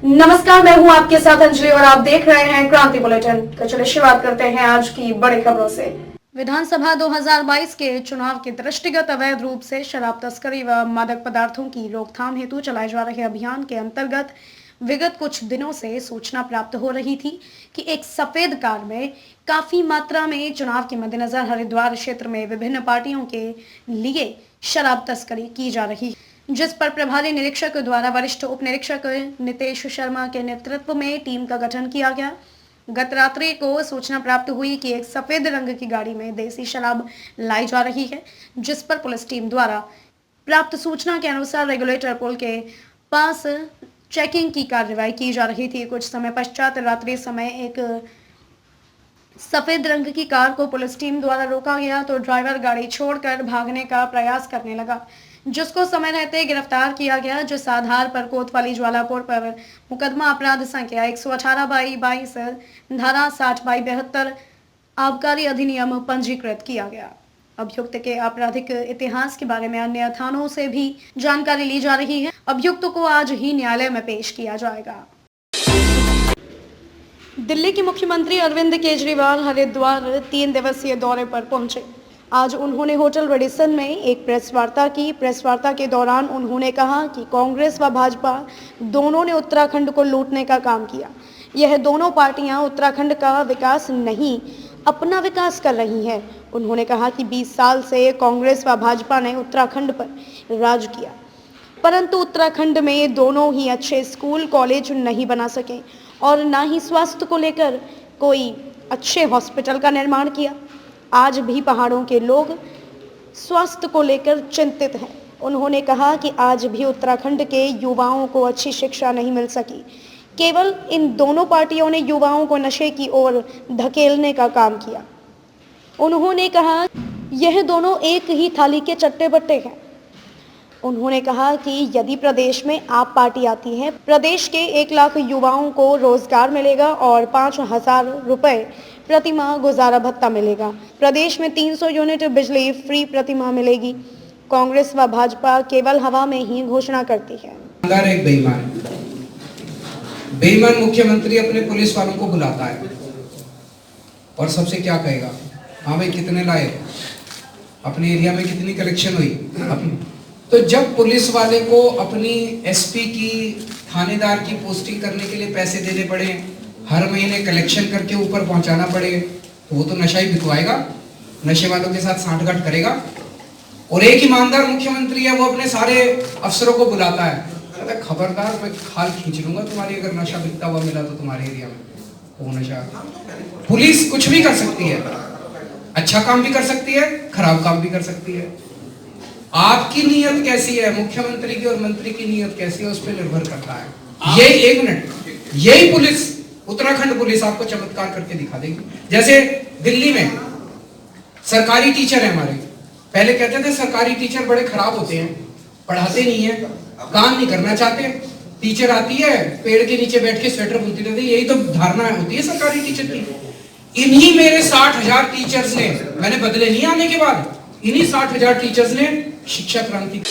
नमस्कार, मैं हूं आपके साथ अंजलि और आप देख रहे हैं क्रांति बुलेटिन। तो चलिए शुरुआत करते हैं आज की बड़ी खबरों से। विधानसभा 2022 के चुनाव के दृष्टिगत अवैध रूप से शराब तस्करी व मादक पदार्थों की रोकथाम हेतु चलाए जा रहे अभियान के अंतर्गत विगत कुछ दिनों से सूचना प्राप्त हो रही थी कि एक सफेद कार में काफी मात्रा में चुनाव के मद्देनजर हरिद्वार क्षेत्र में विभिन्न पार्टियों के लिए शराब तस्करी की जा रही है, जिस पर प्रभारी निरीक्षक द्वारा वरिष्ठ उप निरीक्षक नितेश शर्मा के नेतृत्व में टीम का गठन किया गया। गत रात्रि को सूचना प्राप्त हुई कि एक सफेद रंग की गाड़ी में देसी शराब लाई जा रही है, जिस पर पुलिस टीम द्वारा प्राप्त सूचना के अनुसार रेगुलेटर पुल के पास चेकिंग की कार्रवाई की जा रही थी। कुछ समय पश्चात रात्रि समय एक सफेद रंग की कार को पुलिस टीम द्वारा रोका गया तो ड्राइवर गाड़ी छोड़कर भागने का प्रयास करने लगा, जिसको समय रहते गिरफ्तार किया गया, जिस आधार पर कोतवाली ज्वालापुर पर मुकदमा अपराध संख्या 118/22 धारा 60/72 आबकारी अधिनियम पंजीकृत किया गया। अभियुक्त के आपराधिक इतिहास के बारे में अन्य थानों से भी जानकारी ली जा रही है। अभियुक्त को आज ही न्यायालय में पेश किया जाएगा। दिल्ली के मुख्यमंत्री अरविंद केजरीवाल हरिद्वार 3 दिवसीय दौरे पर पहुंचे। आज उन्होंने होटल रेडिसन में एक प्रेस वार्ता की। प्रेस वार्ता के दौरान उन्होंने कहा कि कांग्रेस व भाजपा दोनों ने उत्तराखंड को लूटने का काम किया। यह दोनों पार्टियां उत्तराखंड का विकास नहीं, अपना विकास कर रही हैं। उन्होंने कहा कि 20 साल से कांग्रेस व भाजपा ने उत्तराखंड पर राज किया, परंतु उत्तराखंड में दोनों ही अच्छे स्कूल कॉलेज नहीं बना सके और ना ही स्वास्थ्य को लेकर कोई अच्छे हॉस्पिटल का निर्माण किया। आज भी पहाड़ों के लोग स्वास्थ्य को लेकर चिंतित हैं। उन्होंने कहा कि आज भी उत्तराखंड के युवाओं को अच्छी शिक्षा नहीं मिल सकी। केवल इन दोनों पार्टियों ने युवाओं को नशे की ओर धकेलने का काम किया। उन्होंने कहा यह दोनों एक ही थाली के चट्टे बट्टे हैं। उन्होंने कहा कि यदि प्रदेश में आप पार्टी आती है, प्रदेश के 1 लाख युवाओं को रोजगार मिलेगा और 5,000 रुपए प्रति माह गुजारा भत्ता मिलेगा। प्रदेश में 300 यूनिट बिजली फ्री प्रति माह मिलेगी। कांग्रेस व भाजपा केवल हवा में ही घोषणा करती है। एक बेईमान मुख्यमंत्री अपने पुलिस वालों को बुलाता है और सबसे क्या कहेगा, हाँ भाई कितने लाए, अपने एरिया में कितनी कलेक्शन हुई। तो जब पुलिस वाले को अपनी एसपी की, थानेदार की पोस्टिंग करने के लिए पैसे देने पड़े, हर महीने कलेक्शन करके ऊपर पहुंचाना पड़े, तो वो तो नशा ही बिकवाएगा, नशे वालों के साथ सांठगांठ करेगा। और एक ईमानदार मुख्यमंत्री है, वो अपने सारे अफसरों को बुलाता है, कहता है खबरदार मैं खाल खींच लूंगा तुम्हारी, अगर नशा बिकता हुआ मिला तो तुम्हारे एरिया में। वो नशा, पुलिस कुछ भी कर सकती है, अच्छा काम भी कर सकती है, खराब काम भी कर सकती है। आपकी नीयत कैसी है, मुख्यमंत्री की और मंत्री की नीयत कैसी है, उस पर निर्भर करता है। यही 1 मिनट, यही पुलिस, उत्तराखंड पुलिस आपको चमत्कार करके दिखा देगी। जैसे दिल्ली में सरकारी टीचर है हमारे, पहले कहते थे सरकारी टीचर बड़े खराब होते हैं, पढ़ाते नहीं है, काम नहीं करना चाहते। टीचर आती है, पेड़ के नीचे बैठ के स्वेटर बुनती रहती है, यही तो धारणा होती है सरकारी टीचर की। इन्हीं मेरे 60,000 टीचर्स ने, मैंने बदले नहीं आने के बाद, इन्हीं 60,000 टीचर्स ने शिक्षा क्रांति।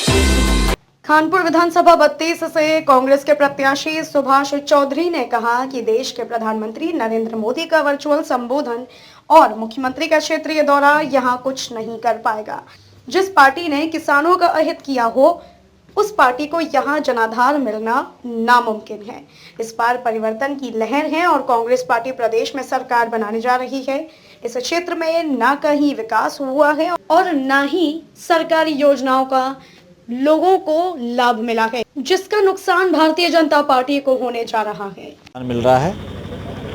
कानपुर विधानसभा 32 से कांग्रेस के प्रत्याशी सुभाष चौधरी ने कहा कि देश के प्रधानमंत्री नरेंद्र मोदी का वर्चुअल संबोधन और मुख्यमंत्री का क्षेत्रीय दौरा यहां कुछ नहीं कर पाएगा। जिस पार्टी ने किसानों का अहित किया हो, उस पार्टी को यहां जनाधार मिलना नामुमकिन है। इस बार परिवर्तन की लहर है और कांग्रेस पार्टी प्रदेश में सरकार बनाने जा रही है। इस क्षेत्र में ना कहीं विकास हुआ है और ना ही सरकारी योजनाओं का लोगों को लाभ मिला है, जिसका नुकसान भारतीय जनता पार्टी को होने जा रहा है। मिल रहा है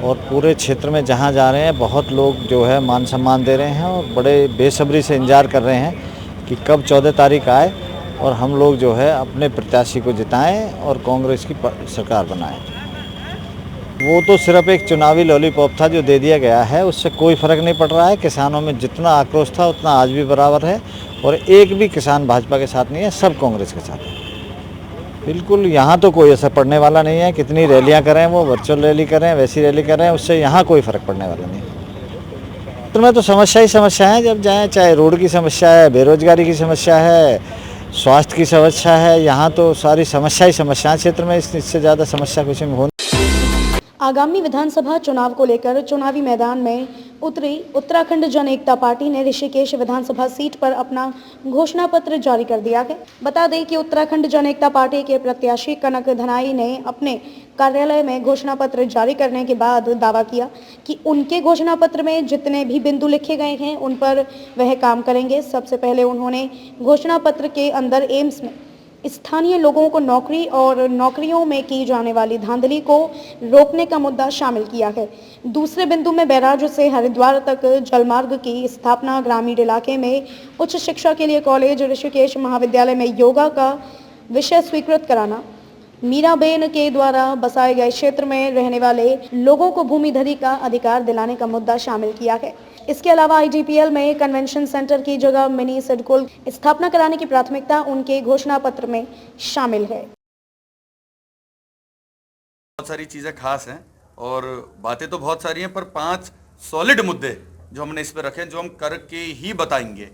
और पूरे क्षेत्र में जहां जा रहे हैं बहुत लोग जो है मान सम्मान दे रहे हैं और बड़े बेसब्री से इंतजार कर रहे हैं कि कब 14 तारीख आए और हम लोग जो है अपने प्रत्याशी को जिताएं और कांग्रेस की सरकार बनाएं। वो तो सिर्फ एक चुनावी लॉलीपॉप था जो दे दिया गया है, उससे कोई फ़र्क नहीं पड़ रहा है। किसानों में जितना आक्रोश था उतना आज भी बराबर है और एक भी किसान भाजपा के साथ नहीं है, सब कांग्रेस के साथ है। बिल्कुल यहाँ तो कोई असर पड़ने वाला नहीं है। कितनी रैलियाँ करें, वो वर्चुअल रैली करें, वैसी रैली करें, उससे यहाँ कोई फ़र्क पड़ने वाला नहीं है। तो मैं तो समस्या ही समस्या है, जब जाएँ, चाहे रोड की समस्या है, बेरोजगारी की समस्या है, स्वास्थ्य की समस्या है, यहाँ तो सारी समस्या ही समस्या है क्षेत्र में। इससे ज़्यादा समस्या कुछ में हो आगामी विधानसभा चुनाव को लेकर चुनावी मैदान में उतरी उत्तराखंड जन एकता पार्टी ने ऋषिकेश विधानसभा सीट पर अपना घोषणा पत्र जारी कर दिया है। बता दें कि उत्तराखंड जन एकता पार्टी के प्रत्याशी कनक धनाई ने अपने कार्यालय में घोषणा पत्र जारी करने के बाद दावा किया कि उनके घोषणा पत्र में जितने भी बिंदु लिखे गए हैं उन पर वह काम करेंगे। सबसे पहले उन्होंने घोषणा पत्र के अंदर एम्स में स्थानीय लोगों को नौकरी और नौकरियों में की जाने वाली धांधली को रोकने का मुद्दा शामिल किया है। दूसरे बिंदु में बैराज से हरिद्वार तक जलमार्ग की स्थापना, ग्रामीण इलाके में उच्च शिक्षा के लिए कॉलेज, ऋषिकेश महाविद्यालय में योगा का विषय स्वीकृत कराना, मीराबेन के द्वारा बसाए गए क्षेत्र में रहने वाले लोगों को भूमिधरी का अधिकार दिलाने का मुद्दा शामिल किया है। इसके अलावा IDPL में कन्वेंशन सेंटर की जगह मिनी सिडकोल स्थापना कराने की प्राथमिकता उनके घोषणा पत्र में शामिल है। बहुत सारी चीजें खास हैं और बातें तो बहुत सारी हैं, पर 5 सॉलिड मुद्दे जो हमने इस पे रखे, जो हम करके ही बताएंगे।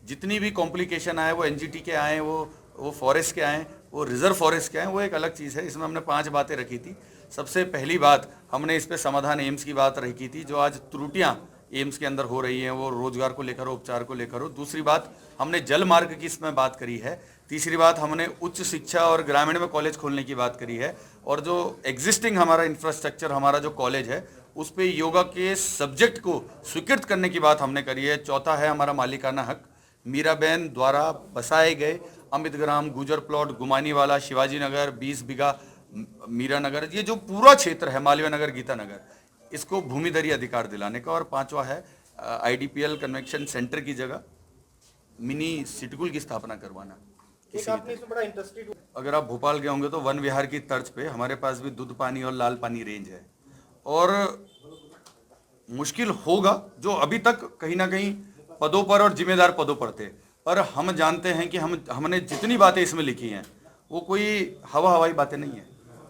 जितनी भी कॉम्प्लिकेशन आए, वो NGT के आए, वो फॉरेस्ट के आए, वो रिजर्व फॉरेस्ट के आए, वो एक अलग चीज़ है। इसमें हमने 5 बातें रखी थी। सबसे पहली बात हमने इस पे समाधान एम्स की बात रखी थी, जो आज त्रुटियां एम्स के अंदर हो रही हैं, वो रोजगार को लेकर हो, उपचार को लेकर हो। दूसरी बात हमने जल मार्ग की इसमें बात करी है। तीसरी बात हमने उच्च शिक्षा और ग्रामीण में कॉलेज खोलने की बात करी है, और जो एग्जिस्टिंग हमारा इंफ्रास्ट्रक्चर, हमारा जो कॉलेज है, उस पर योगा के सब्जेक्ट को स्वीकृत करने की बात हमने करी है। चौथा है हमारा मालिकाना हक। मीराबेन द्वारा बसाए गए अमित ग्राम, गुजर प्लॉट, गुमानी वाला, शिवाजी नगर, 20 बीघा मीरा नगर, ये जो पूरा क्षेत्र है, मालवीय नगर, गीता नगर, इसको भूमिधरी अधिकार दिलाने का। और 5वां है IDPL कन्वेंशन सेंटर की जगह मिनी सिडकुल की स्थापना करवाना। बड़ा इंटरेस्टेड, अगर आप भोपाल गए होंगे तो वन विहार की तर्ज पे हमारे पास भी दूध पानी और लाल पानी रेंज है। और मुश्किल होगा, जो अभी तक कहीं ना कहीं पदों पर और जिम्मेदार पदों पर थे, पर हम जानते हैं कि हमने जितनी बातें इसमें लिखी हैं वो कोई हवाई बातें नहीं है।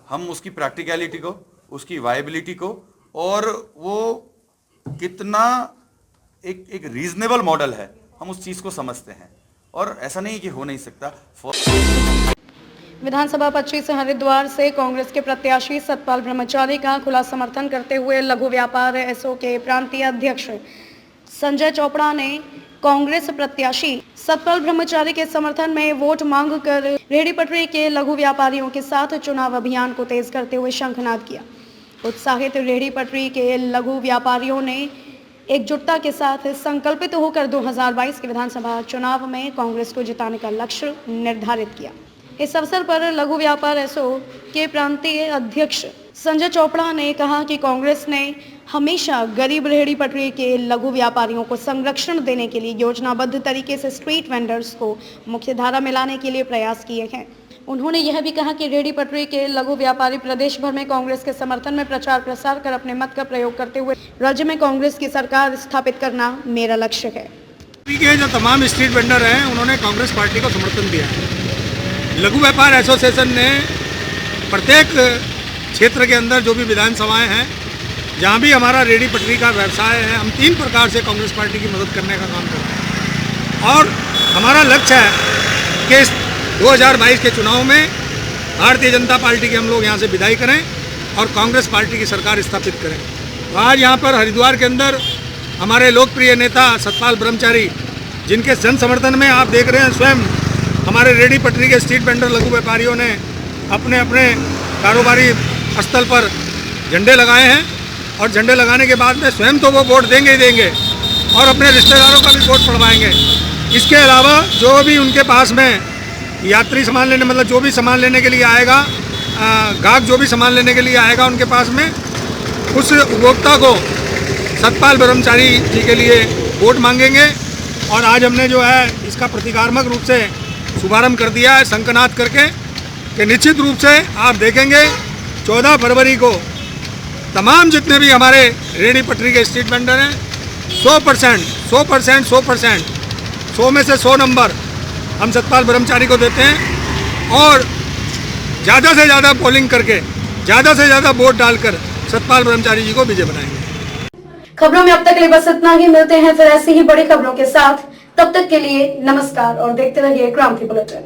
हम उसकी प्रैक्टिकलिटी को, उसकी वायबिलिटी को, और वो कितना एक रीजनेबल मॉडल है, हम उस चीज को समझते हैं। और ऐसा नहीं कि हो नहीं सकता। विधानसभा 25 हरिद्वार से कांग्रेस के प्रत्याशी सतपाल ब्रह्मचारी का खुला समर्थन करते हुए लघु व्यापार SO के प्रांतीय अध्यक्ष संजय चोपड़ा ने कांग्रेस प्रत्याशी सतपाल ब्रह्मचारी के समर्थन में वोट मांगकर रेहड़ी पटरी के लघु व्यापारियों के साथ चुनाव अभियान को तेज करते हुए शंखनाद किया। उत्साहित रेहड़ी पटरी के लघु व्यापारियों ने एकजुटता के साथ संकल्पित होकर 2022 के विधानसभा चुनाव में कांग्रेस को जिताने का लक्ष्य निर्धारित किया। इस अवसर पर लघु व्यापार SO के प्रांतीय अध्यक्ष संजय चोपड़ा ने कहा कि कांग्रेस ने हमेशा गरीब रेहड़ी पटरी के लघु व्यापारियों को संरक्षण देने के लिए योजनाबद्ध तरीके से स्ट्रीट वेंडर्स को मुख्य धारा में लाने के लिए प्रयास किए हैं। उन्होंने यह भी कहा कि रेहड़ी पटरी के लघु व्यापारी प्रदेश भर में कांग्रेस के समर्थन में प्रचार प्रसार कर अपने मत का प्रयोग करते हुए राज्य में कांग्रेस की सरकार स्थापित करना मेरा लक्ष्य है। के जो तमाम स्ट्रीट वेंडर हैं उन्होंने कांग्रेस पार्टी को समर्थन दिया है। लघु व्यापार एसोसिएशन ने प्रत्येक क्षेत्र के अंदर जो भी विधानसभाएं हैं, जहां भी हमारा रेहड़ी पटरी का व्यवसाय है, हम 3 प्रकार से कांग्रेस पार्टी की मदद करने का काम करते हैं। और हमारा लक्ष्य है कि इस 2022 के चुनाव में भारतीय जनता पार्टी के हम लोग यहाँ से विदाई करें और कांग्रेस पार्टी की सरकार स्थापित करें। तो आज यहाँ पर हरिद्वार के अंदर हमारे लोकप्रिय नेता सतपाल ब्रह्मचारी, जिनके जन समर्थन में आप देख रहे हैं स्वयं हमारे रेहड़ी पटरी के स्ट्रीट वेंडर लघु व्यापारियों ने अपने अपने कारोबारी स्थल पर झंडे लगाए हैं, और झंडे लगाने के बाद में स्वयं तो वो वोट देंगे ही देंगे और अपने रिश्तेदारों का भी वोट पड़वाएंगे। इसके अलावा जो भी उनके पास में यात्री सामान लेने, मतलब जो भी सामान लेने के लिए आएगा, गाहक जो भी सामान लेने के लिए आएगा उनके पास में, उस उपभोक्ता को सतपाल ब्रह्मचारी जी के लिए वोट मांगेंगे। और आज हमने जो है इसका प्रतीकात्मक रूप से शुभारंभ कर दिया है शंखनाद करके, कि निश्चित रूप से आप देखेंगे 14 फरवरी को तमाम जितने भी हमारे रेहड़ी पटरी के स्ट्रीट वेंडर हैं 100% में से 100 नंबर हम सतपाल ब्रह्मचारी को देते हैं, और ज़्यादा से ज़्यादा पोलिंग करके ज़्यादा से ज़्यादा वोट डालकर सतपाल ब्रह्मचारी जी को विजय बनाएंगे। खबरों में अब तक के लिए बस इतना ही। मिलते हैं फिर ऐसी ही बड़ी खबरों के साथ। तब तक के लिए नमस्कार और देखते रहिए क्रांति बुलेटिन।